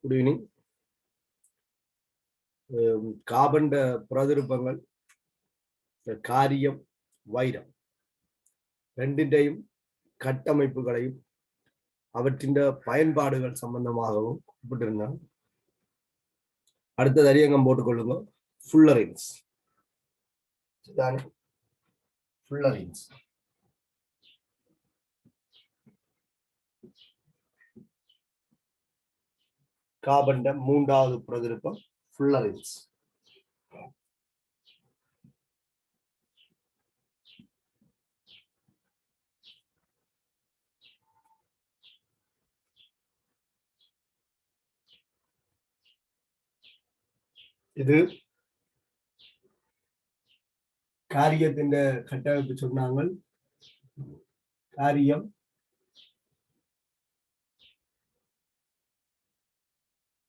Good evening. Carbon பிரதிரூபங்கள் காரியம் வைரம் ரெண்டின்றையும் கட்டமைப்புகளையும் அவற்றின் பயன்பாடுகள் சம்பந்தமாகவும் குறிப்பிட்டிருந்தாங்க. அடுத்தது அரியங்கம் போட்டுக்கொள்ளுங்க. ஃபுல்லரின்ஸ் ஃபுல்லரின்ஸ் கார்பன் மூன்றாவது பிரதிரூபம் ஃபுல்லரின்ஸ். இது காரியத்தின் கட்டமைப்பு சொன்னாங்க. காரியம்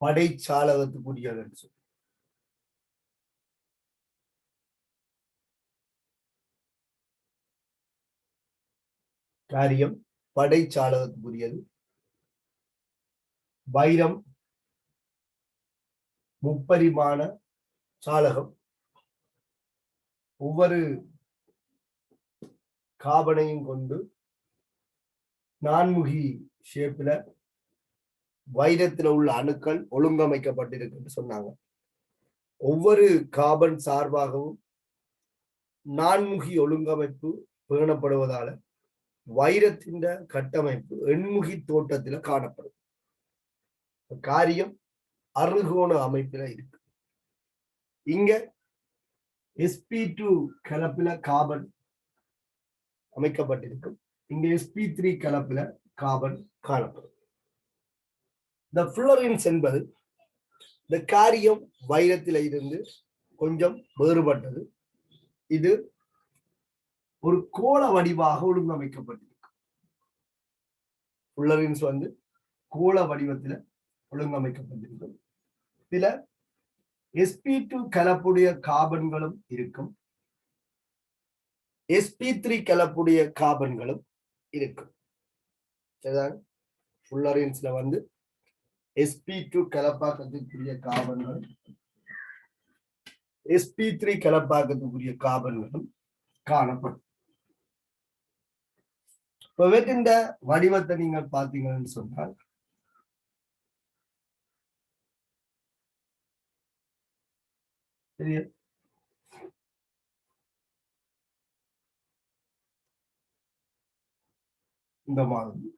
படைச்சாலகத்துக்குரியது. காரியம் படைச்சாலகத்துக்குரியது. வைரம் முப்பரிமாண சாலகம். ஒவ்வொரு காபனையும் கொண்டு நான்முகி ஷேப்ல வைரத்தில் உள்ள அணுக்கள் ஒழுங்கமைக்கப்பட்டிருக்கு சொன்னாங்க. ஒவ்வொரு கார்பன் சார்பாகவும் நான்முகி ஒழுங்கமைப்பு பேணப்படுவதால வைரத்தின் கட்டமைப்பு எண்முகி தோட்டத்துல காணப்படும். காரியம் அறுகோண அமைப்புல இருக்கு. இங்க sp2 கலப்புல கார்பன் அமைக்கப்பட்டிருக்கும். இங்க sp3 கலப்புல கார்பன் காணப்படும். இந்த ஃபுல்லரின்ஸ் என்பது இந்த காரியம் வைரத்தில இருந்து கொஞ்சம் வேறுபட்டது. இது ஒரு கோள வடிவாக ஒழுங்கமைக்கப்பட்டிருக்கு. ஃபுல்லரின்ஸ் கோள வடிவத்தில் ஒழுங்கமைக்கப்பட்டிருக்கும். சில sp2 கலப்புடைய கார்பன்களும் இருக்கும், sp3 கலப்புடைய கார்பன்களும் இருக்கும். ஃபுல்லரின்ஸ்ல sp2 கலப்பாக்கத்துக்குரிய கார்பன்களும் sp3 கலப்பாக்கத்துக்குரிய கார்பன்களும் காணப்படும். இந்த வடிவத்தை நீங்கள் பார்த்தீங்கன்னு சொன்னால் இந்த மாதிரி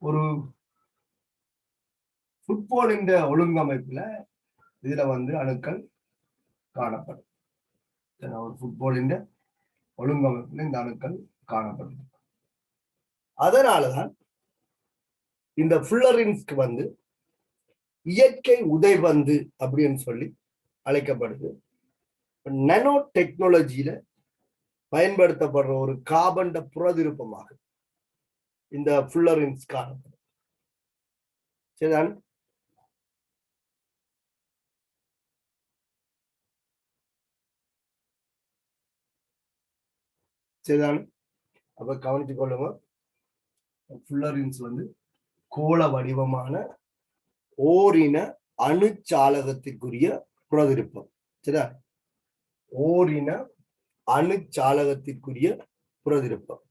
ஒரு ஃபுட்பாலின் ஒழுங்கமைப்புல இதுல அணுக்கள் காணப்படும். ஒரு ஃபுட்பாலின் ஒழுங்கமைப்புல இந்த அணுக்கள் காணப்படும். அதனாலதான் இந்த ஃபுல்லரின்ஸ்க்கு இயற்கை உதைபந்து அப்படின்னு சொல்லி அழைக்கப்படுது. நானோ டெக்னாலஜியில பயன்படுத்தப்படுற ஒரு கார்பன் புறதிருப்பமாக இந்த ஃபுல்லரின்ஸ் காணப்படும். சரிதான். சரிதான். அப்ப கவனித்துக் கொள்ளுங்க. ஃபுல்லரின்ஸ் கோள வடிவமான ஓரின அணுச்சாலகத்திற்குரிய புறதிருப்பம். சரியா? ஓரின அணுச்சாலகத்திற்குரிய புறதிருப்பம்.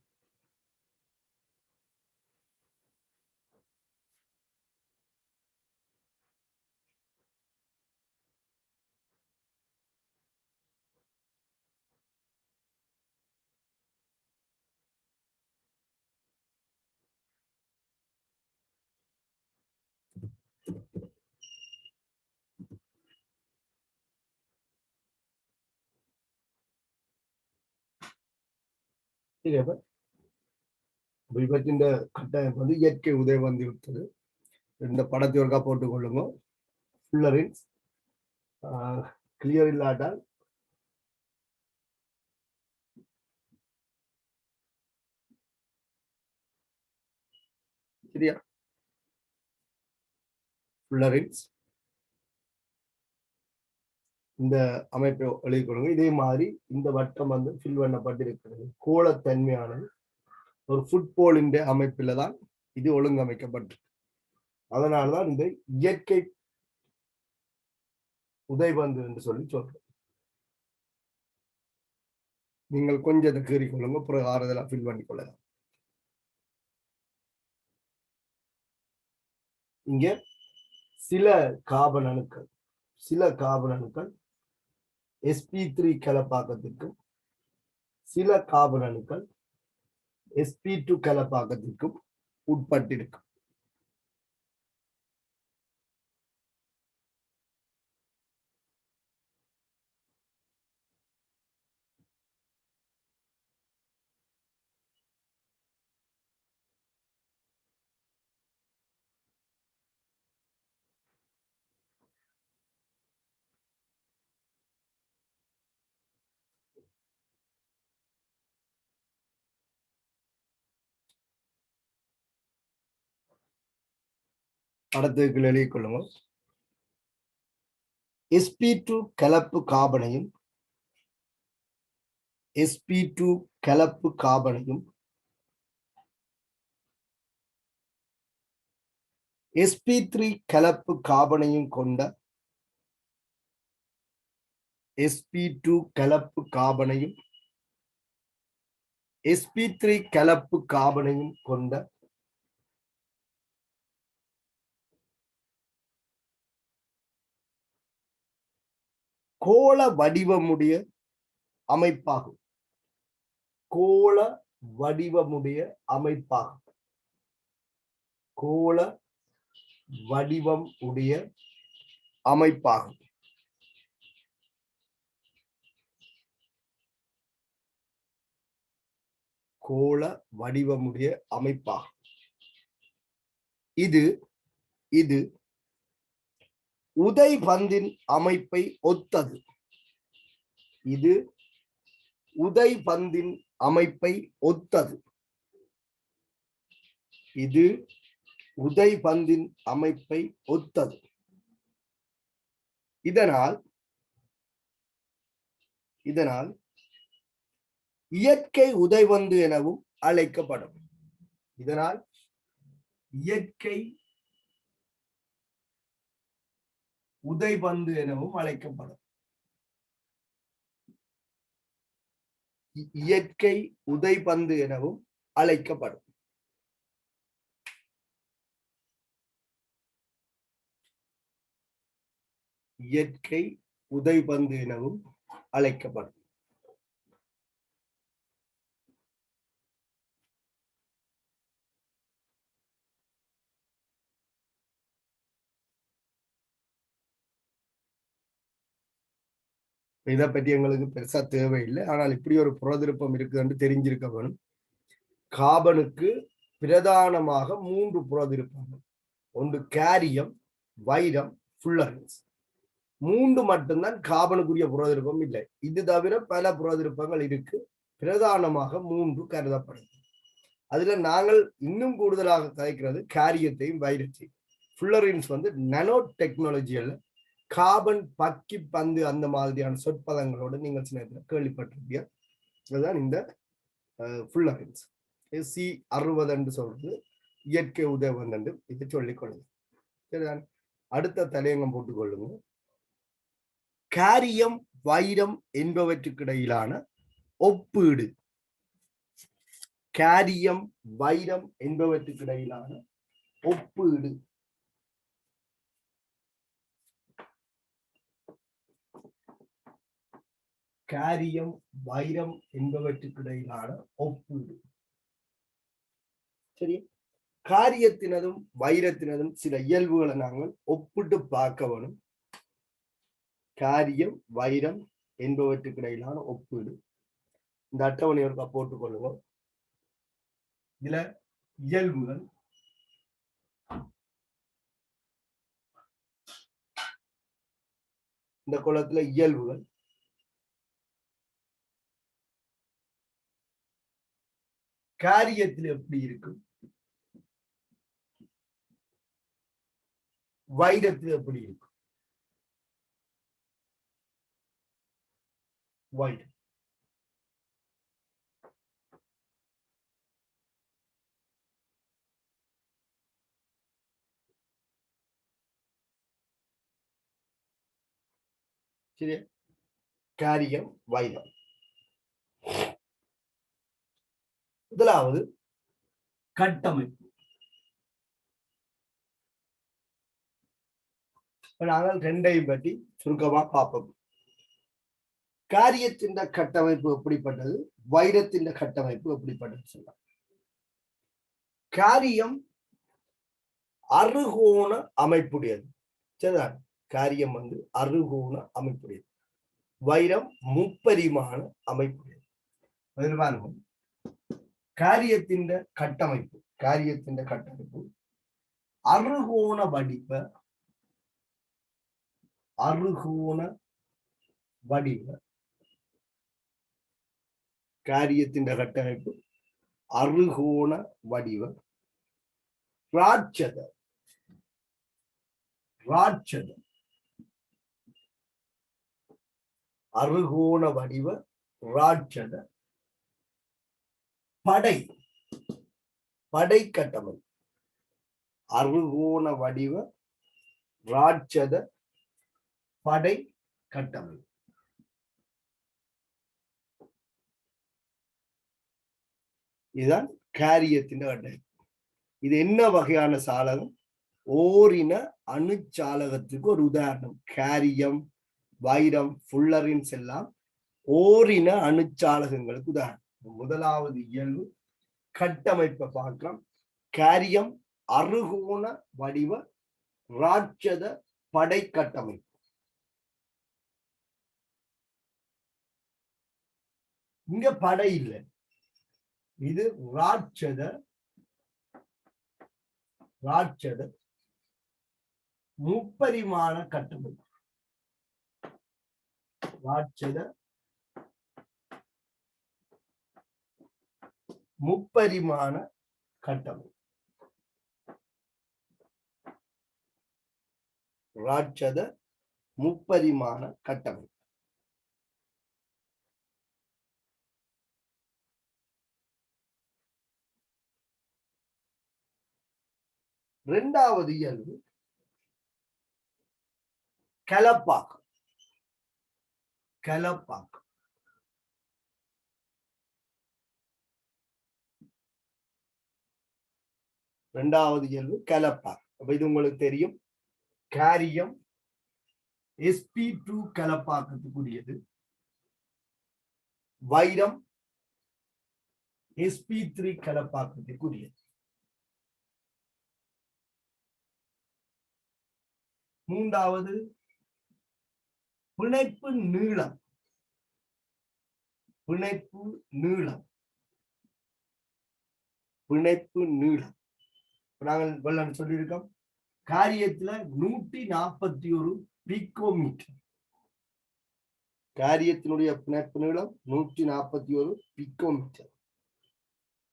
விபத்தின் கட்டாயம் இயற்கை உதவி வந்து விட்டது. இந்த படத்தை ஒருக்கா போட்டுக் கொள்ளுங்க. ஃபுல்லரின்ஸ் கிளியர் இல்லாட்டால் சரியா? ஃபுல்லரின்ஸ் இந்த அமைப்பை எழுதி கொடுங்க. இதே மாதிரி இந்த வட்டம் வந்து ஃபில் பண்ணப்பட்டிருக்கிறது. கோளத்தன்மையானது ஒரு ஃபுட்பாலின் அமைப்பில தான் இது ஒழுங்கமைக்கப்பட்டு, அதனால்தான் இந்த இயற்கை உதைபந்து என்று சொல்லி சொல்றோம். நீங்கள் கொஞ்சம் கீறிக்கொள்ளுங்க, பிறகு ஆறுதலா ஃபில் பண்ணி கொள்ளலாம். இங்க சில கார்பன் அணுக்கள் sp3 கலப்பாக்கத்திற்கும் சில கார்பன் அணுக்கள் sp2 கலப்பாக்கத்திற்கும் உட்பட்டிருக்கும். படத்துக்கு எழுதிக் கொள்ளுங்க. sp2 கலப்பு கார்பனையும் sp2 கலப்பு கார்பனையும் sp3 கலப்பு கார்பனையும் கொண்ட sp2 கலப்பு கார்பனையும் sp3 கலப்பு கார்பனையும் கொண்ட கோள வடிவமுடைய அமைப்பாகும். கோள வடிவமுடைய அமைப்பாகும். கோள வடிவம் உடைய அமைப்பாகும். கோள வடிவமுடைய அமைப்பாகும். இது உதைபந்தின் அமைப்பை ஒத்தது. இது உதைபந்தின் அமைப்பை ஒத்தது. இது உதைபந்தின் அமைப்பை ஒத்தது. இதனால் இயற்கை உதைபந்து எனவும் அழைக்கப்படும். இதனால் இயற்கை உதைபந்து எனவும் அழைக்கப்படும். இயற்கை உதைபந்து எனவும் அழைக்கப்படும். இயற்கை உதைபந்து எனவும் அழைக்கப்படும். இதை பற்றி எங்களுக்கு பெருசா தேவையில்லை. ஆனால் இப்படி ஒரு புறதிருப்பம் இருக்குன்னு தெரிஞ்சிருக்க வேணும். கார்பனுக்கு பிரதானமாக 3 புறதிருப்பங்கள். ஒன்று கேரியம், வைரம், ஃபுல்லரன்ஸ். 3 மட்டும்தான் கார்பனுக்குரிய புறதிருப்பம் இல்லை. இது தவிர பல புறதிருப்பங்கள் இருக்கு. பிரதானமாக 3 கருதப்படுது. அதுல நாங்கள் இன்னும் கூடுதலாக கதைக்கிறது கேரியத்தையும் வைரத்தையும். ஃபுல்லரின்ஸ் வந்து நானோ டெக்னாலஜியில கார்பன் பக்கி பந்து அந்த மாதிரியான சொற்பதங்களோடு நீங்கள் சில கேள்விப்பட்டிருப்பீங்க. அதுதான் இந்த ஃபுல்லரின்ஸ். C60 என்று சொல்றது இயற்கை உதவன் என்று இதை சொல்லிக் கொள்ளுங்க. சரிதான். அடுத்த தலையங்கம் போட்டுக்கொள்ளுங்க. கேரியம், வைரம் என்பவற்றுக்கு இடையிலான ஒப்பீடு. கேரியம், வைரம் என்பவற்றுக்கு இடையிலான ஒப்பீடு. கேரியம், வைரம் என்பவற்றுக்கு இடையிலான ஒப்பீடு. சரி. காரியத்தினதும் வைரத்தினதும் சில இயல்புகளை நாங்கள் ஒப்பிட்டு பார்க்க வேணும். காரியம், வைரம் என்பவற்றுக்கு இடையிலான ஒப்பீடு. இந்த அட்டவணை ஒருக்கா போட்டுக் கொள்ளுவோம். இதுல இயல்புகள், இந்த குளத்துல இயல்புகள், காரியத்தில் எப்படி இருக்கும், வைரத்தில் எப்படி இருக்கும். வைரம். சரியா? காரியம் வைரம். முதலாவது கட்டமைப்பு. நாங்கள் ரெண்டையும் பற்றி சுருக்கமா பார்ப்போம். காரியத்தின் கட்டமைப்பு எப்படிப்பட்டது, வைரத்தின் கட்டமைப்பு எப்படிப்பட்டது சொல்லலாம். காரியம் அறுகோண அமைப்புடையது. சரிதான்? காரியம் வந்து அறுகோண அமைப்புடையது. வைரம் முப்பரிமாண அமைப்புடையது. காரியத்தின் கட்டமைப்பு, காரியத்தின் கட்டமைப்பு அறுகோண வடிவ, அறுகோண வடிவ காரியத்தின் கட்டமைப்பு அறுகோண வடிவ ராட்சத, ராட்சத அறுகோண வடிவ ராட்சத படை, படை கட்டமைப்பு அறுகோண வடிவ ராட்சத படை கட்டமைப்பு. இதுதான் காரியத்தின் கட்டமைப்பு. இது என்ன வகையான சாலகம்? ஓரின அணுச்சாலகத்துக்கு ஒரு உதாரணம். காரியம், வைரம், ஃபுல்லரின்ஸ் எல்லாம் ஓரின அணுச்சாலகங்களுக்கு உதாரணம். முதலாவது இயல்பு கட்டமைப்பை பார்க்கலாம். காரியம் அறுகோண வடிவ ராட்சத படை கட்டமைப்பு. இங்க படை இல்லை, இது ராட்சத, ராட்சத முப்பரிமாண கட்டமைப்பு. ராட்சத முப்பரிமாண கட்டமைப்பு. ராட்சத முப்பரிமாண கட்டமைப்பு. இரண்டாவது இயல்பு கலப்பாக்கம். கலப்பாக்கம் இரண்டாவது இயல்பு கலப்பாக்கம். அப்ப இது உங்களுக்கு தெரியும். காரியம் sp2 கலப்பாக்கத்துக்குரியது, வைரம் sp3 கலப்பாக்கத்துக்குரியது. மூன்றாவது பிணைப்பு நீளம், பிணைப்பு நீளம், பிணைப்பு நீளம். நாங்கள் வெள்ளம் சொல்லியிருக்கோம். காரியத்துல 141 பிகோமீட்டர். காரியத்தினுடைய பிணைப்பு நீளம் 141 பிகோமீட்டர்.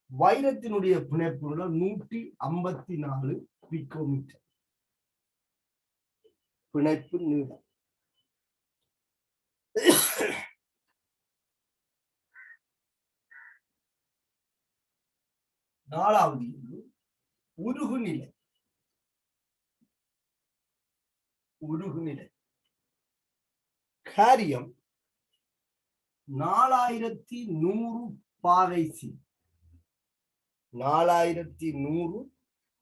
வைரத்தினுடைய பிணைப்பு நீளம் 154 பிகோமீட்டர். பிணைப்பு நீளம். நாலாவது உருகுநிலை. உருகுநிலை காரியம் 4100 பாகை சி. 4100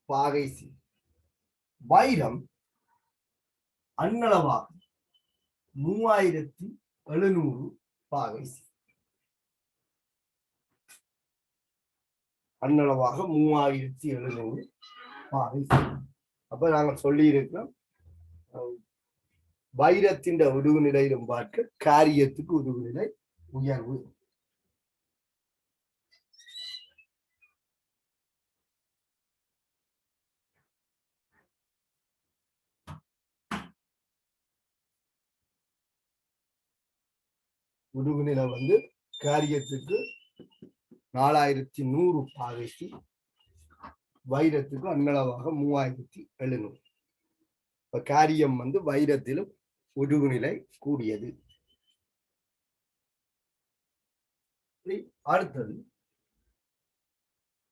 பாகை சி. வைரம் அண்ணளவாக 3700 பாகை சி. அண்ணளவாக 3700 பாகை சி. அப்ப நாங்கள் சொல்லி இருக்கிறோம், வைரத்தின் உருகுநிலையிலும் பார்க்க காரியத்துக்கு உருகுநிலை உயர்வு. உருகுநிலை வந்து காரியத்துக்கு 4100 பாகைக்கு, வைரத்துக்கு அண்ணளவாக 3700. இப்ப காரியம் வந்து வைரத்திலும் உருகுநிலை கூடியது. அடுத்தது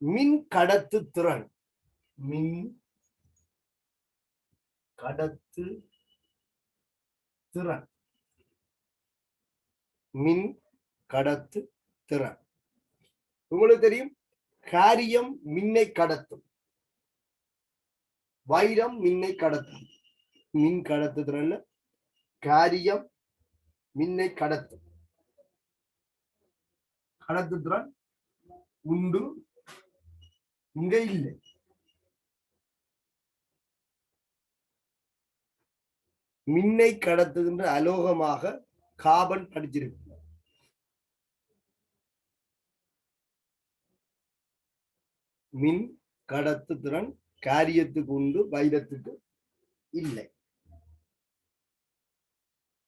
மின் கடத்து திறன். மின் கடத்து திறன். மின் கடத்து திறன். உங்களுக்கு தெரியும், காரியம் மின்னை கடத்தும், வைரம் மின்னை கடத்தும். மின் கடத்து திறன் காரியம் மின்னை கடத்தும். கடத்து திறன் உண்டு, இங்க இல்லை. மின்னை கடத்துகின்ற அலோகமாக கார்பன் படிச்சிருக்கு. மின் கடத்து திறன் காரியத்துக்கு உண்டு, வைரத்துக்கு இல்லை.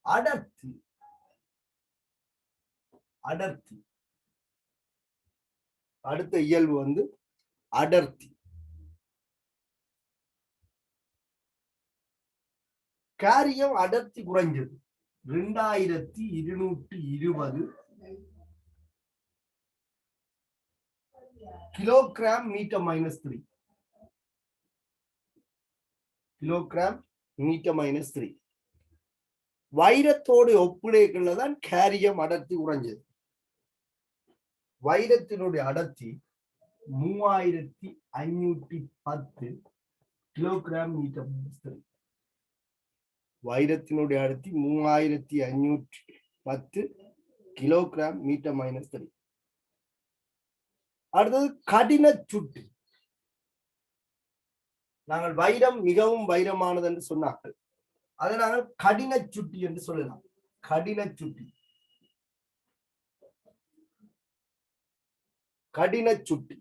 அடர்த்தி. அடர்த்தி அடுத்த இயல்பு அடர்த்தி. காரியம் அடர்த்தி குறைஞ்சது 2220 கிலோகிராம் மீட்டர் -3. Kilogram metre -3. வைரத்தோடு ஒப்பிடைக்குள்ளதான் காரியம் அடர்த்தி குறைஞ்சது. வைரத்தினுடைய அடர்த்தி 3510 கிலோகிராம் மீட்டர் -3. வைரத்தினுடைய அடர்த்தி 3510 கிலோகிராம் மீட்டர் -3. அடுத்தது கடின சுட்டி. நாங்கள் வைரம் மிகவும் வைரமானது என்று சொன்னார்கள், அதை நாங்கள் கடின சுட்டி என்று சொல்லலாம். கடின சுட்டி. கடின சுட்டி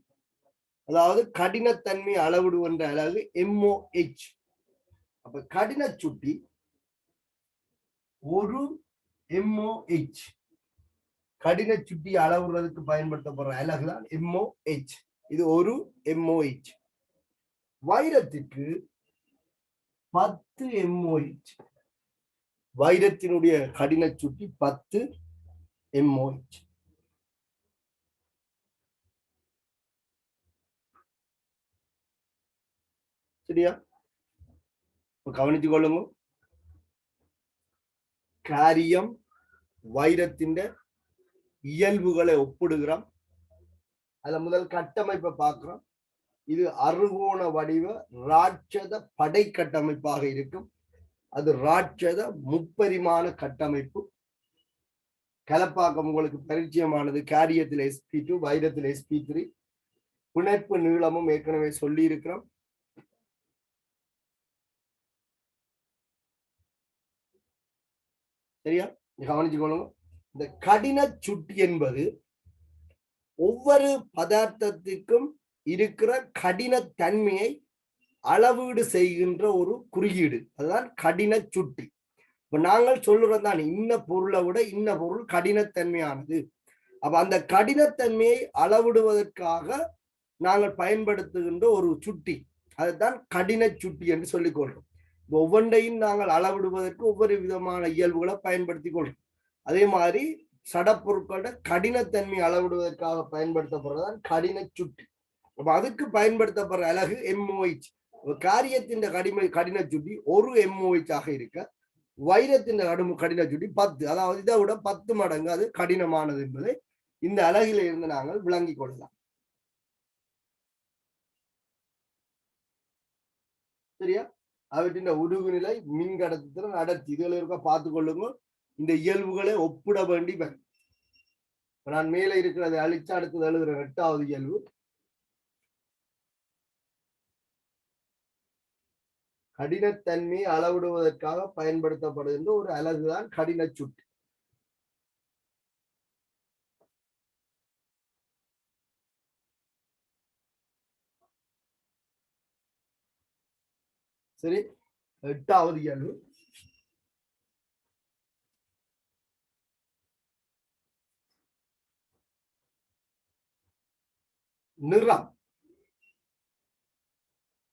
அதாவது கடினத்தன்மை அளவிடுகின்ற அலகு MOH. அப்ப கடின சுட்டி ஒரு MOH. கடின சுட்டி அளவுறதுக்கு பயன்படுத்தப்படுற அலகுதான் MOH. இது ஒரு MOH. வைரத்திற்கு 10 MOH. வைரத்தினுடைய கடின சுட்டி 10 MOH. சரியா? கவனித்துக் கொள்ளுங்க. காரியம் வைரத்தின் இயல்புகளை ஒப்பிடுகிறோம். அதுல முதல் கட்டமைப்பை பார்க்கிறோம். இது அறுகோண வடிவ ராட்சத படை கட்டமைப்பாக இருக்கும். அது ராட்சத முப்பரிமாண கட்டமைப்பு. கலப்பாக்கம் உங்களுக்கு பரிச்சயமானது. காரியத்தில் sp2, வைரத்தில் sp3. பிணைப்பு நீளமும் ஏற்கனவே சொல்லி இருக்கிறோம். சரியா? கவனிச்சுக்கொள்ளுங்க. இந்த கடின சுட்டி என்பது ஒவ்வொரு பதார்த்தத்துக்கும் இருக்கிற கடினத்தன்மையை அளவீடு செய்கின்ற ஒரு குறியீடு. அதுதான் கடின சுட்டி. இப்ப நாங்கள் சொல்றதுதான், இன்ன பொருளை விட இன்ன பொருள் கடினத்தன்மையானது. அப்ப அந்த கடினத்தன்மையை அளவிடுவதற்காக நாங்கள் பயன்படுத்துகின்ற ஒரு சுட்டி, அதுதான் கடின சுட்டி என்று சொல்லிக் கொள்றோம். ஒவ்வொன்றையும் நாங்கள் அளவிடுவதற்கு ஒவ்வொரு விதமான இயல்புகளை பயன்படுத்திக் கொள்றோம். அதே மாதிரி சடப்பொருட்களோட கடினத்தன்மை அளவிடுவதற்காக பயன்படுத்தப்படுறதுதான் கடின சுட்டி. அப்ப அதுக்கு பயன்படுத்தப்படுற அலகு MOH. காரியத்தின் கடின சுட்டி ஒரு MOH ஆக இருக்க, வைரத்தின் கடின சுட்டி 10, அதாவது இதை விட 10 மடங்கு அது கடினமானது என்பதை இந்த அலகில இருந்து நாங்கள் விளங்கிக் கொள்ளலாம். சரியா? அவற்றின் உருகுநிலை, மின் கடத்துத்திறன், அடர்த்தி, இதுல இருக்க பார்த்து கொள்ளுங்க. இந்த இயல்புகளை ஒப்பிட வேண்டி வரும். நான் மேலே இருக்கிறதை அழிச்சு அடுத்தது எழுதுற 8வது இயல்பு. கடினத்தன்மையை அளவிடுவதற்காக பயன்படுத்தப்படுகின்ற ஒரு அலகுதான் கடின சுட்டி. சரி, 8வது இயல்பு. நிறம்.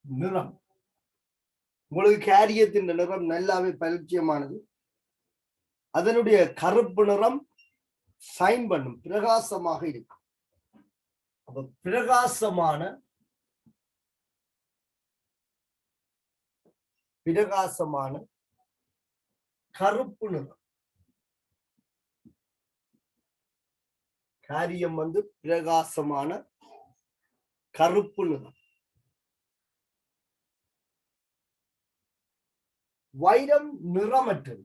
நிறம் உங்களுக்கு கேரியத்தின் நிறம் நல்லாவே பரிச்சயமானது. அதனுடைய கருப்பு நிறம் ஷைன் பண்ணும், பிரகாசமாக இருக்கும். அப்ப பிரகாசமான கருப்பு நிறம். காரியம் வந்து பிரகாசமான கருப்பு நிறம். வைரம் நிறமற்றது.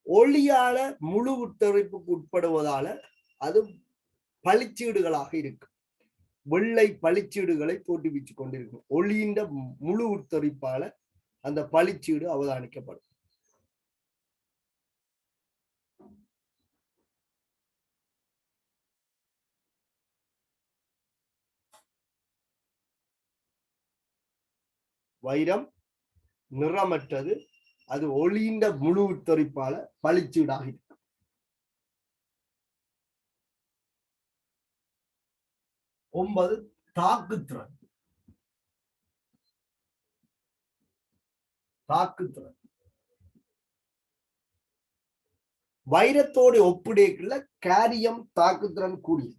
ஒளியால முழு உத்தரிப்புக்கு உட்படுவதால அது பளிச்சீடுகளாக இருக்கும். வெள்ளை பளிச்சீடுகளை தோற்றுவித்துக் கொண்டிருக்கும். ஒளியின் முழு உத்தரிப்பால அந்த பளிச்சீடு அவதானிக்கப்படும். வைரம் நிறமற்றது, அது ஒளியின் முழு உத்தரிப்பால பளிச்சீடாக இருக்கும். ஒன்பது, தாக்குத்திறன். வைரத்தோடு ஒப்பிடைக்குள்ள காரியம் தாக்குத்திறன் கூடியது.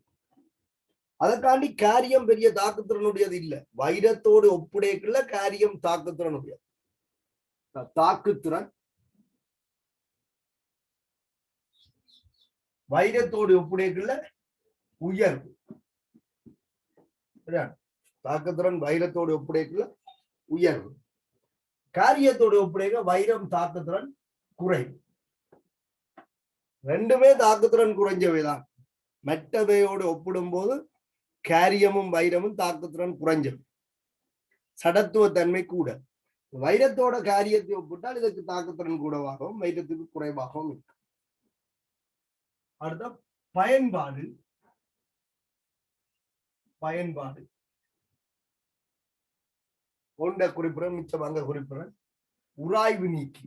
அதற்காண்டி காரியம் பெரிய தாக்குத்திறனுடையது இல்ல. வைரத்தோடு ஒப்பிடைக்குள்ள காரியம் தாக்குத்திறனுடையது. தாக்குத்திறன் வைரத்தோடு ஒப்பிடைக்குள்ள உயர்வு. தாக்குத்திறன் வைரத்தோடு ஒப்பிடைக்குள்ள உயர்வு. காரியத்தோடு ஒப்பிடைக்க வைரம் தாக்குத்திறன் குறைவு. ரெண்டுமே தாக்குத்திறன் குறைஞ்சவைதான். மற்றவையோடு ஒப்பிடும் போது காரியமும் வைரமும் தாக்குத்திறன் குறைஞ்சது. சடத்துவ தன்மை கூட. வைரத்தோட காரியத்தை ஒப்பிட்டால் இதற்கு தாக்குத்திறன் கூடவாகவும் வைரத்துக்கு குறைவாகவும் இருக்கு. அடுத்த பயன்பாடு. ஒன்றை குறிப்பிட மிச்சம் அங்க குறிப்பிட உராய்வு நீக்கி.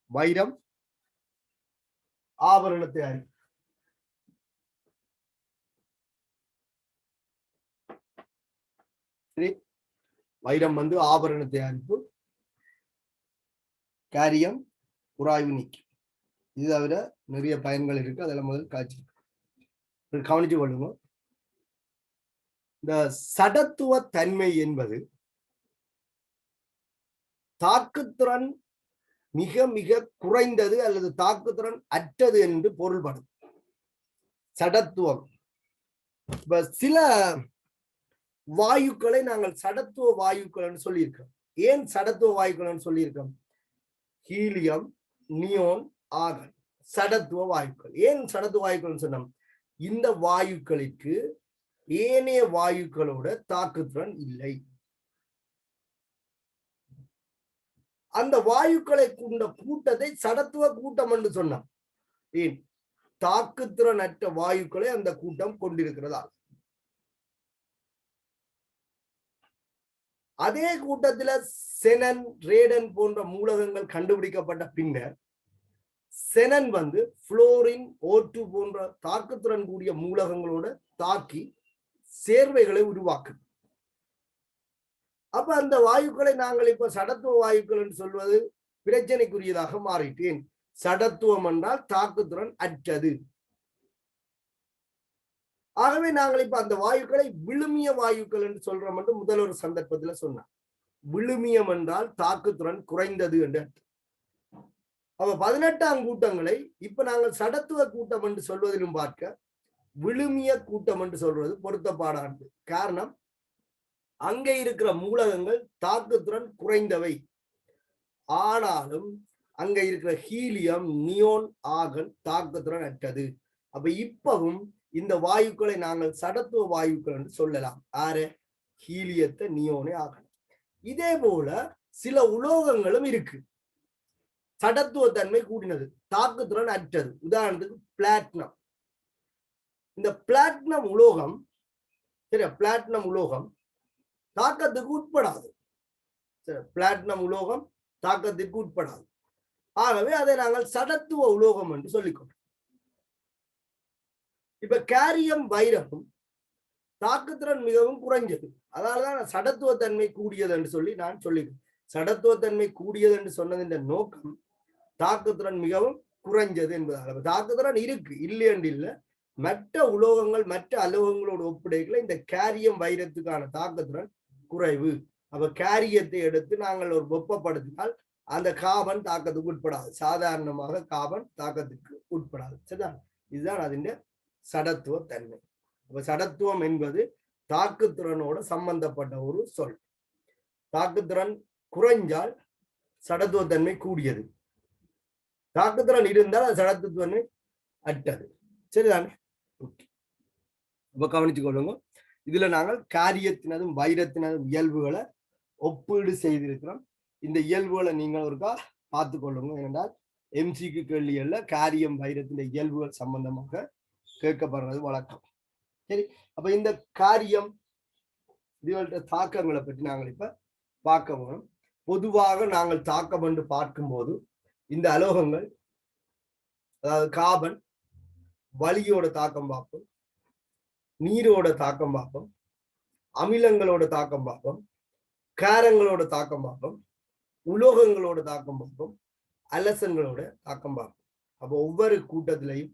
வைரம் ஆபரணத்தை அறிவு. வைரம் வந்து ஆபரண தயாரிப்பு, காரியம் உராய்வு நீக்கி. இது தவிர நிறைய பயன்கள் இருக்கு. அதெல்லாம் முதல் காட்சி கவனிச்சு கொள்ளுங்க. இந்த சடத்துவ தன்மை என்பது தாக்குத்திறன் மிக மிக குறைந்தது அல்லது தாக்குத்திறன் அற்றது என்று பொருள்படும். சடத்துவம். சில வாயுக்களை நாங்கள் சடத்துவ வாயுக்கள் சொல்லியிருக்கோம். ஏன் சடத்துவ வாயுக்கள் சொல்லியிருக்கோம்? ஹீலியம், நியோன், ஆர்கன் சடத்துவ வாயுக்கள். ஏன் சடத்துவ வாயுக்கள் சொன்னோம்? இந்த வாயுக்களுக்கு ஏனைய வாயுக்களோட தாக்குத்திறன் இல்லை. அந்த வாயுக்களை கொண்ட கூட்டத்தை சடத்துவ கூட்டம் என்று சொன்னோம். ஏன்? தாக்குத்திறன் அற்ற வாயுக்களை அந்த கூட்டம் கொண்டிருக்கிறதா. அதே கூட்டத்துல செனன், ரேடன் போன்ற மூலகங்கள் கண்டுபிடிக்கப்பட்ட பின்னர் செனன் வந்து புளோரின், O2 போன்ற தாக்குத்திறன் கூடிய மூலகங்களோட தாக்கி சேர்வைகளை உருவாக்கு. அப்ப அந்த வாயுக்களை நாங்கள் இப்ப சடத்துவ வாயுக்கள் என்று சொல்வது பிரச்சனைக்குரியதாக மாறிட்டேன். சடத்துவம் என்றால் தாக்குத்திறன் அற்றது. ஆகவே நாங்கள் இப்ப அந்த வாயுக்களை விழுமிய வாயுக்கள் என்று சொல்றோம் என்று முதல் ஒரு சந்தர்ப்பத்தில் சொன்னார். விழுமியம் என்றால் தாக்குத்திறன் குறைந்தது என்று. அப்ப 18ஆம் கூட்டங்களை இப்ப நாங்கள் சடத்துவ கூட்டம் என்று சொல்வதிலும் பார்க்க விழுமிய கூட்டம் என்று சொல்றது பொருத்தப்பாடானது. காரணம், அங்கே இருக்கிற மூலகங்கள் தாக்குத்திறன் குறைந்தவை. ஆனாலும் அங்க இருக்கிற ஹீலியம், நியோன், ஆர்கன் தாக்குத்திறன் அற்றது. அப்ப இப்பவும் இந்த வாயுக்களை நாங்கள் சடத்துவ வாயுக்கள் என்று சொல்லலாம். ஆறு? ஹீலியத்தை, நியோனை, ஆர்கன். இதே போல சில உலோகங்களும் இருக்கு, சடத்துவ தன்மை கூடினது, தாக்குத்திறன் அற்றது. உதாரணத்துக்கு பிளாட்டினம். இந்த பிளாட்டினம் உலோகம், சரி, பிளாட்டினம் உலோகம் தாக்கத்துக்கு உட்படாது. பிளாட்டினம் உலோகம் தாக்கத்திற்கு உட்படாது. ஆகவே அதை நாங்கள் சடத்துவ உலோகம் என்று சொல்லிக்கொண்டோம். இப்ப கேரியம் வைரமும் தாக்குத்திறன் மிகவும் குறைஞ்சது. அதனாலதான் சடத்துவத்தன்மை கூடியது என்று சொல்லி நான் சொல்லிக்கிறேன். சடத்துவத்தன்மை கூடியது என்று சொன்னதின் நோக்கம் தாக்குத்திறன் மிகவும் குறைஞ்சது என்பதால். தாக்குத்திறன் இருக்கு, இல்லை என்று இல்லை. மற்ற உலோகங்கள் மற்ற அலோகங்களோடு ஒப்பிடைகளை இந்த கேரியம் வைரத்துக்கான தாக்குத்திறன் குறைவு. அப்ப கேரியத்தை எடுத்து நாங்கள் ஒரு வெப்பப்படுத்தினால் அந்த காபன் தாக்கத்துக்கு உட்படாது. சாதாரணமாக காபன் தாக்கத்துக்கு உட்படாது. சரிதான், இதுதான் அதன் சடத்துவ தன்மை. அப்ப சடத்துவம் என்பது தாக்குத்திறனோட சம்பந்தப்பட்ட ஒரு சொல். தாக்குத்திறன் குறைஞ்சால் சடத்துவத்தன்மை கூடியது, தாக்குத்திறன் இருந்தால் அது சடத்துவத்தன்மை அற்றது. சரிதானே? இப்ப கவனிச்சு கொள்ளுங்க. இதுல நாங்கள் காரியத்தினதும் வைரத்தினதும் இயல்புகளை ஒப்பீடு செய்திருக்கிறோம். இந்த இயல்புகளை நீங்கள் ஒருக்கா பார்த்து கொள்ளுங்க. ஏனென்றால் எம்சிக்கு கேள்விகள்ல காரியம் வைரத்தின் இயல்புகள் சம்பந்தமாக கேட்கப்படுறது வழக்கம். சரி, அப்ப இந்த காரியம் இதுகள தாக்கங்களை பற்றி நாங்கள் இப்ப பார்க்க போறோம். பொதுவாக நாங்கள் தாக்கம் என்று பார்க்கும்போது இந்த அலோகங்கள், அதாவது காபன் வலியோட தாக்கம் பார்ப்போம், நீரோட தாக்கம் பார்ப்போம், அமிலங்களோட தாக்கம் பார்ப்போம், காரங்களோட தாக்கம் பார்ப்போம், உலோகங்களோட தாக்கம் பார்ப்போம், அலசங்களோட தாக்கம் பார்ப்போம். அப்போ ஒவ்வொரு கூட்டத்திலையும்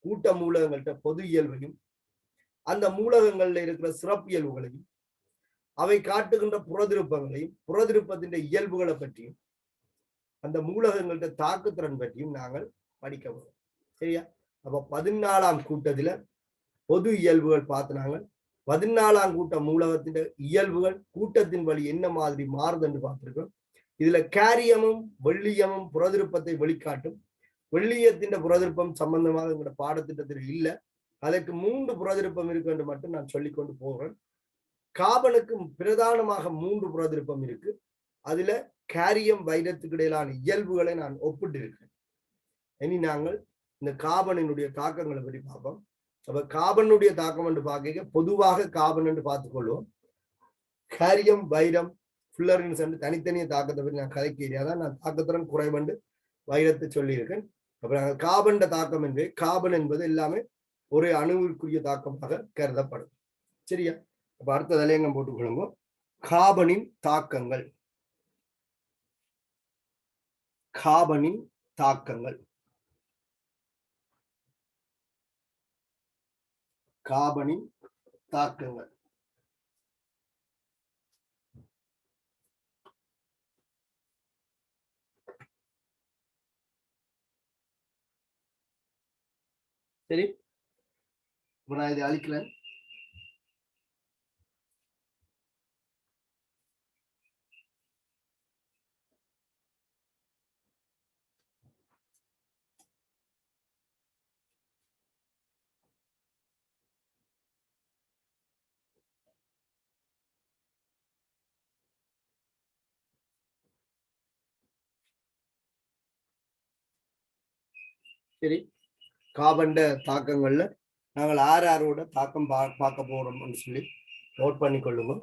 கூட்ட மூலகங்கள்கிட்ட பொது இயல்பையும் அந்த மூலகங்கள்ல இருக்கிற சிறப்பியல்புகளையும் அவை காட்டுகின்ற புறதிருப்பங்களையும் புறதிருப்பத்தின் இயல்புகளை பற்றியும் அந்த மூலகங்கள்கிட்ட தாக்குத்திறன் பற்றியும் நாங்கள் படிக்க போறோம். சரியா? அப்ப 14ஆம் கூட்டத்துல பொது இயல்புகள் பார்த்து 14ஆம் கூட்ட மூலகத்தின் இயல்புகள் கூட்டத்தின் வழி என்ன மாதிரி மாறுது என்று பார்த்திருக்கோம். இதுல கேரியமும் வெள்ளியமும் புறதிருப்பத்தை வெளிக்காட்டும். வெள்ளியத்தின் புறதிருப்பம் சம்பந்தமாக எங்களோட பாடத்திட்டத்தில் இல்லை. அதற்கு 3 புறதிருப்பம் இருக்கு என்று மட்டும் நான் சொல்லிக்கொண்டு போகிறேன். காபனுக்கு பிரதானமாக 3 புறதிருப்பம் இருக்கு. அதுல கேரியம் வைரத்துக்கு இடையிலான இயல்புகளை நான் ஒப்பிட்டு இருக்கிறேன். இனி நாங்கள் இந்த காபனினுடைய தாக்கங்களை பற்றி பார்ப்போம். அப்ப காபனுடைய தாக்கம் என்று பார்க்க பொதுவாக காபன் என்று பார்த்துக்கொள்வோம். கேரியம் வைரம் ஃபுல்லரின்ஸ் என்று தனித்தனிய தாக்கத்தை பற்றி நான் கதைக்கிறேன். நான் தாக்கத்துடன் குறைவண்டு வைரத்தை சொல்லியிருக்கேன். அப்ப நாங்கள் காபன் தாக்கம் என்று, காபன் என்பது எல்லாமே ஒரு அணுவிற்குரிய தாக்கமாக கருதப்படும். சரியா? அப்ப அடுத்த தலையங்கம் போட்டுக்கொள்ளுங்க. காபனின் தாக்கங்கள். காபனின் தாக்கங்கள். காபனின் தாக்கங்கள். சரி, இப்ப நான் இதை அழிக்கிறேன். சரி, காபண்ட தாக்கங்கள்ல நாங்கள் ஆரோட தாக்கம் பார்க்க போறோம்னு சொல்லி நோட் பண்ணி கொள்ளுங்க.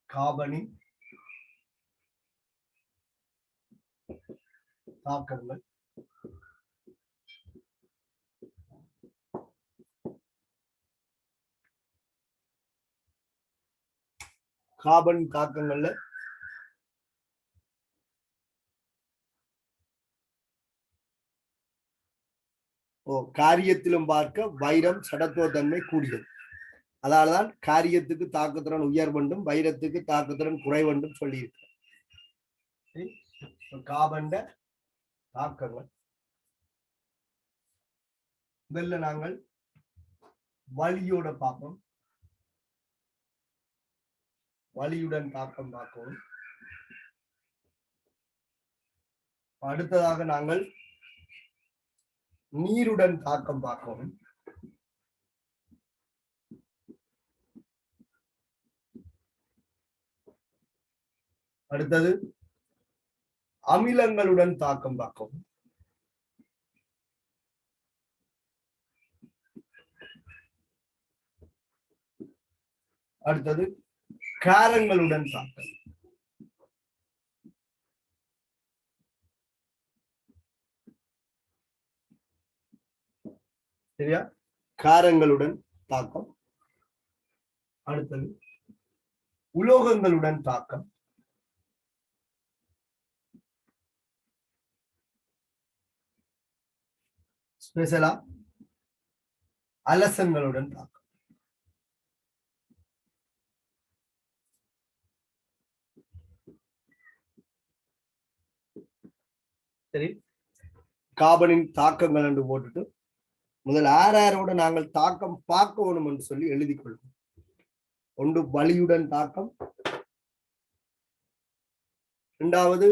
காபனின் தாக்கங்கள். காபன் தாக்கங்கள்ல காரியத்திலும் பார்க்க வைரம் சடத்துவத்தன்மை கூடியது. அதனாலதான் காரியத்துக்கு தாக்குத்திறன் உயர்வென்றும் வைரத்துக்கு தாக்குத்திறன் குறைவென்றும் சொல்லியிருக்கிறேன். காபண்ட தாக்கங்கள் முதல்ல நாங்கள் வலியோட பார்ப்போம். வலியுடன் தாக்கம் பார்க்கவும். அடுத்ததாக நாங்கள் நீருடன் தாக்கம் பார்க்கவும். அடுத்தது அமிலங்களுடன் தாக்கம் பார்க்கவும். அடுத்தது காரங்களுடன் தாக்கம். சரியா? காரங்களுடன் தாக்கம். அடுத்தது உலோகங்களுடன் தாக்கம். ஸ்பெஷலா அலசங்களுடன் தாக்கம். சரி, கார்பனின் தாக்கங்கள் என்று போட்டுட்டு முதல் ஆரோட நாங்கள் தாக்கம் பார்க்க வேணும் என்று சொல்லி எழுதி கொள்வோம். ஒன்று வலியுடன் தாக்கம், இரண்டாவது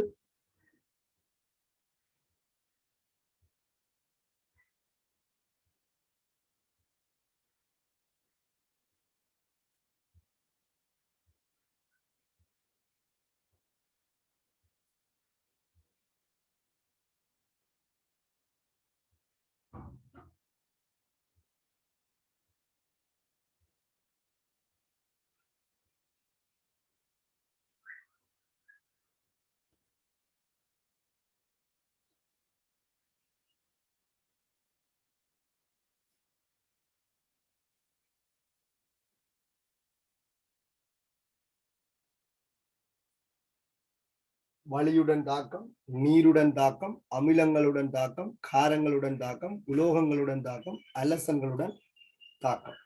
வலியுடன் தாக்கம், நீருடன் தாக்கம், அமிலங்களுடன் தாக்கம், காரங்களுடன் தாக்கம், உலோகங்களுடன் தாக்கம், அலசங்களுடன் தாக்கம்.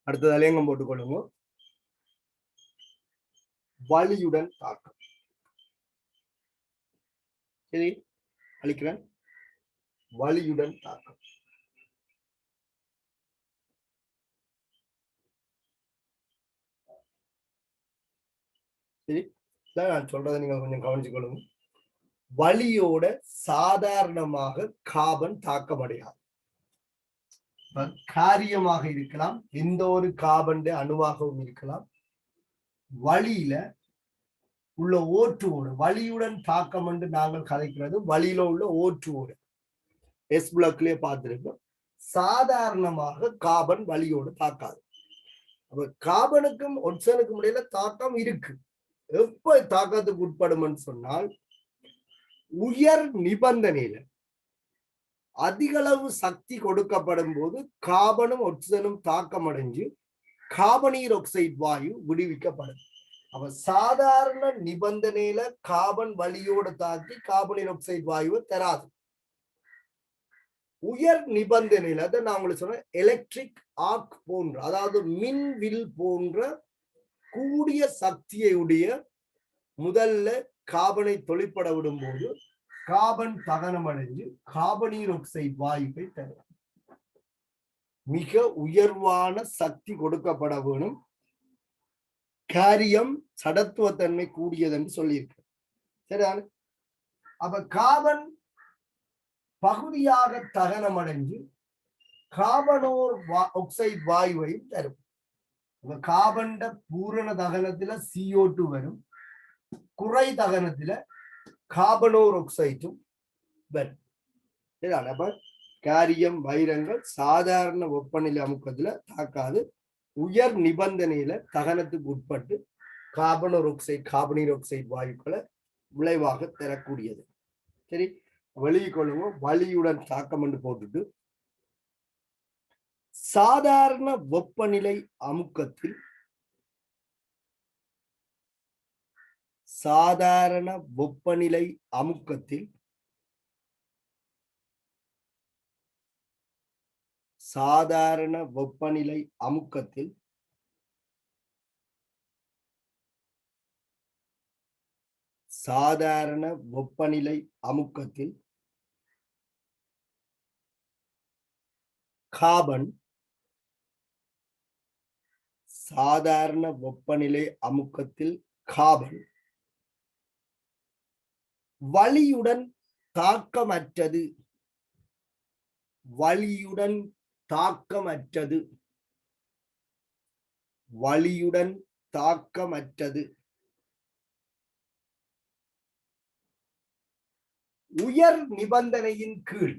அடுத்தது அலேங்கம் போட்டுக்கொள்ளுங்க. வலியுடன் தாக்கம். சரி, அழிக்கிறேன். வலியுடன் தாக்கம். சரி, நான் சொல்றதை நீங்க கொஞ்சம் கவனிச்சுக்கொள்ளுங்க. வலியோட சாதாரணமாக கார்பன் தாக்கமடையாது. காரியமாக இருக்கலாம், எந்த ஒரு கார்பன் அணுவாகவும் இருக்கலாம். வலியில உள்ள ஓட்டுவோடு வலியுடன் தாக்கம் என்று நாங்கள் கதைக்கிறது வலியில உள்ள ஓட்டுவோடு எஸ் பிளாக்லயே பார்த்திருக்கோம். சாதாரணமாக கார்பன் வலியோடு தாக்காது. அப்ப கார்பனுக்கும் ஒட்சனுக்கும் இடையில தாக்கம் இருக்கு. எப்ப தாக்கத்துக்கு உட்படும் சொன்னால் உயர் நிபந்தனையில அதிக அளவு சக்தி கொடுக்கப்படும் போது கார்பனும் ஒட்சனும் தாக்கம் அடைஞ்சு கார்பனீர் ஆக்சைடு வாயு விடுவிக்கப்படும். அப்ப சாதாரண நிபந்தனையில கார்பன் வலியோடு தாக்கி கார்பனீர் ஆக்சைடு வாயுவை தராது. உயர் நிபந்தனையில அதை நான் உங்களுக்கு சொன்னேன், எலக்ட்ரிக் ஆர்க் போன்ற, அதாவது மின்வில் போன்ற கூடிய சக்தியை உடைய முதல்ல கார்பனை தொழிற்பட விடும் போது கார்பன் தகனம் அடைஞ்சு கார்பனீர் ஆக்சைடு வாயுவை தரும். மிக உயர்வான சக்தி கொடுக்கப்பட வேணும். காரியம் சடத்துவத்தன்மை கூடியது என்று சொல்லியிருக்கு. சரிதானே? அப்ப கார்பன் பகுதியாக தகனம் அடைஞ்சு கார்பனோர் ஆக்சைடு வாயுவையும் தரும். கார்பன் பூரண தகனத்துல CO2 வரும், குறை தகனத்துல கார்பனோர் ஆக்சைடும் வரும். சரிதானே? அப்ப காரியம் வைரங்கள் சாதாரண வெப்பநிலை அமுக்கத்துல தாக்காது. உயர் நிபந்தனையில தகனத்துக்கு உட்பட்டு கார்பனோர் ஆக்சைடு கார்பனீர் ஆக்சைடு வாயுக்களை விளைவாக தரக்கூடியது. சரி, வெளியே கொள்ளுங்க. வலியுடன் தாக்கம் என்று போட்டுட்டு சாதாரண வெப்பநிலை அமுக்கத்தில் சாதாரண வெப்பநிலை அமுக்கத்தில் சாதாரண வெப்பநிலை அமுக்கத்தில் சாதாரண வெப்பநிலை அமுக்கத்தில் கார்பன் சாதாரண வெப்பநிலை அமுக்கத்தில் கார்பன் வலியுடன் தாக்கமற்றது. வலியுடன் தாக்கமற்றது. வலியுடன் தாக்கமற்றது. உயர் நிபந்தனையின் கீழ்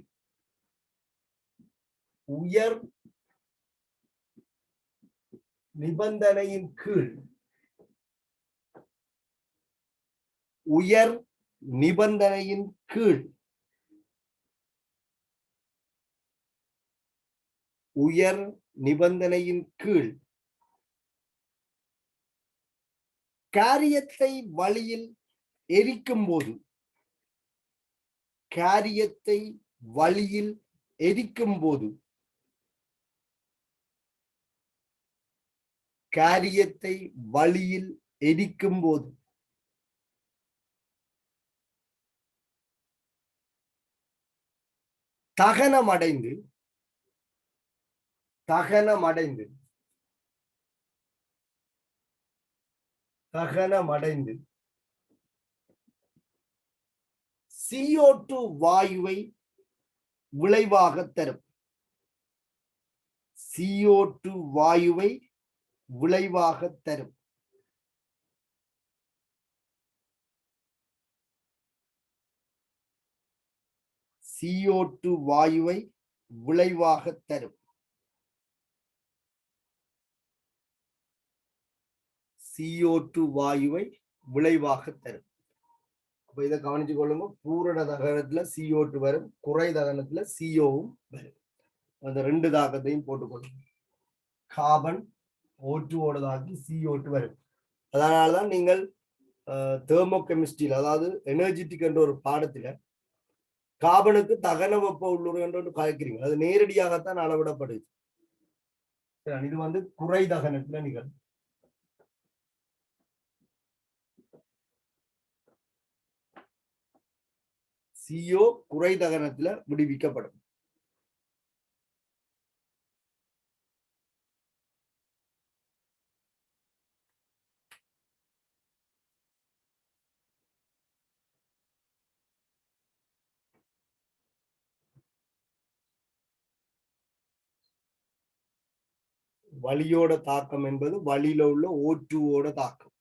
உயர் நிபந்தனையின் கீழ் உயர் நிபந்தனையின் கீழ் உயர் நிபந்தனையின் கீழ் காரியத்தை வழியில் எரிக்கும் போது காரியத்தை வழியில் எரிக்கும் போது காரியத்தை வழியில் எரிக்கும் போது தகனமடைந்து தகனமடைந்து தகனமடைந்து CO2 வாயுவை விளைவாக தரும் CO2 வாயுவை விளைவாக தரும் CO2 வாயுவை விளைவாக தரும் CO2 வாயுவை விளைவாக தரும். அப்ப இதை கவனிச்சு கொள்ளுங்க. பூரண தகனத்துல CO2 வரும், குறை தகனத்துல CO-வும் வரும். அந்த ரெண்டு தாக்கத்தையும் போட்டுக்கொள்ளுங்க. கார்பன் O2 தாக்கி CO2 வரும். அதனாலதான் நீங்கள் தெர்மோகெமிஸ்ட்ரியில், அதாவது எனர்ஜெட்டிக் என்ற ஒரு பாடத்துல கார்பனுக்கு தகன வெப்ப உள்ளுறு என்று ஒன்று கலைக்கிறீங்க. அது நேரடியாகத்தான் அளவிடப்படுது. இது வந்து குறை தகனத்துல நிகழும். CO குறை தகனத்துல விடுவிக்கப்படும். வளியோட தாக்கம் என்பது வளியில உள்ள O2 தாக்கம்.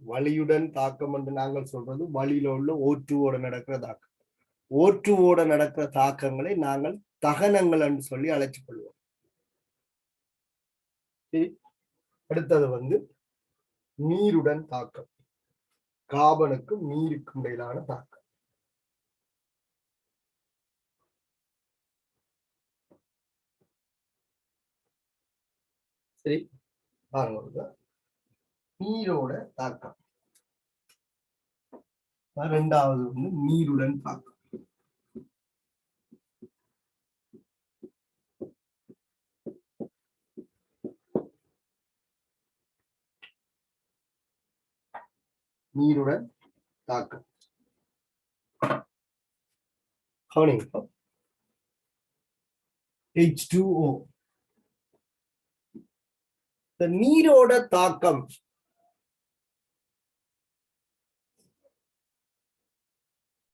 வளியுடன் தாக்கம் என்று நாங்கள் சொல்றது வளியில உள்ள O2 நடக்கிற தாக்கம். O2 நடக்கிற தாக்கங்களை நாங்கள் தகனங்கள் என்று சொல்லி அழைத்துக் கொள்வோம். அடுத்தது வந்து நீருடன் தாக்கம். கார்பனுக்கும் நீருக்கும் இடையிலான தாக்கம். சரி, பாருங்க. நீரோட தாக்கம். இரண்டாவது வந்து நீருடன் தாக்கம். நீருடன் தாக்கம். கவனிங்க. H2O. இந்த நீரோட தாக்கம்